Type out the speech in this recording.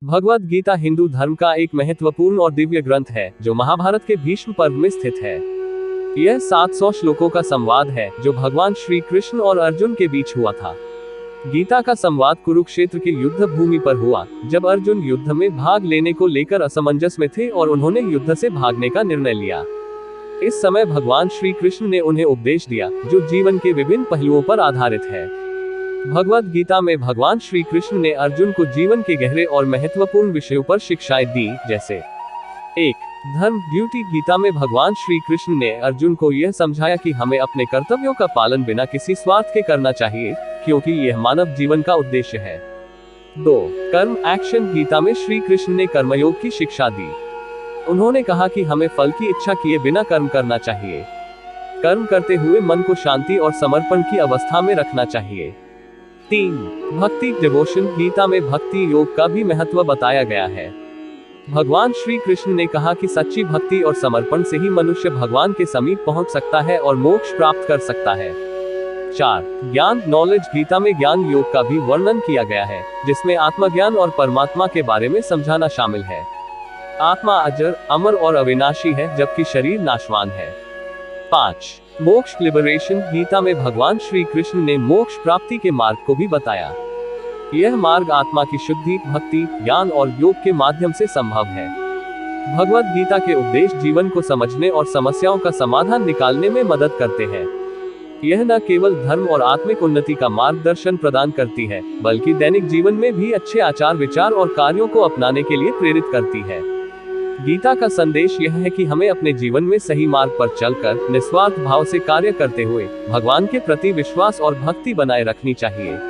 भगवद गीता हिंदू धर्म का एक महत्वपूर्ण और दिव्य ग्रंथ है जो महाभारत के भीष्म पर्व में स्थित है। यह 700 श्लोकों का संवाद है जो भगवान श्री कृष्ण और अर्जुन के बीच हुआ था। गीता का संवाद कुरुक्षेत्र के युद्ध भूमि पर हुआ, जब अर्जुन युद्ध में भाग लेने को लेकर असमंजस में थे और उन्होंने युद्ध से भागने का निर्णय लिया। इस समय भगवान श्री कृष्ण ने उन्हें उपदेश दिया जो जीवन के विभिन्न पहलुओं पर आधारित है। भगवद गीता में भगवान श्री कृष्ण ने अर्जुन को जीवन के गहरे और महत्वपूर्ण विषयों पर शिक्षाएं दी, जैसे 1. धर्म ड्यूटी। गीता में भगवान श्री कृष्ण ने अर्जुन को यह समझाया कि हमें अपने कर्तव्यों का पालन बिना किसी स्वार्थ के करना चाहिए, क्योंकि यह मानव जीवन का उद्देश्य है। 2. कर्म एक्शन। गीता में श्री कृष्ण ने कर्मयोग की शिक्षा दी। उन्होंने कहा कि हमें फल की इच्छा किए बिना कर्म करना चाहिए। कर्म करते हुए मन को शांति और समर्पण की अवस्था में रखना चाहिए। 3. भक्ति डिवोशन। गीता में भक्ति योग का भी महत्व बताया गया है। भगवान श्री कृष्ण ने कहा कि सच्ची भक्ति और समर्पण से ही मनुष्य भगवान के समीप पहुंच सकता है और मोक्ष प्राप्त कर सकता है। 4. ज्ञान नॉलेज। गीता में ज्ञान योग का भी वर्णन किया गया है, जिसमें आत्मज्ञान और परमात्मा के बारे में समझाना शामिल है। आत्मा अजर, अमर और अविनाशी है, जबकि शरीर नाशवान है। 5. मोक्ष लिबरेशन। गीता में भगवान श्री कृष्ण ने मोक्ष प्राप्ति के मार्ग को भी बताया। यह मार्ग आत्मा की शुद्धि, भक्ति, ज्ञान और योग के माध्यम से संभव है। भगवद गीता के उपदेश जीवन को समझने और समस्याओं का समाधान निकालने में मदद करते हैं। यह न केवल धर्म और आत्मिक उन्नति का मार्गदर्शन प्रदान करती है, बल्कि दैनिक जीवन में भी अच्छे आचार विचार और कार्यों को अपनाने के लिए प्रेरित करती है। गीता का संदेश यह है कि हमें अपने जीवन में सही मार्ग पर चलकर निस्वार्थ भाव से कार्य करते हुए भगवान के प्रति विश्वास और भक्ति बनाए रखनी चाहिए।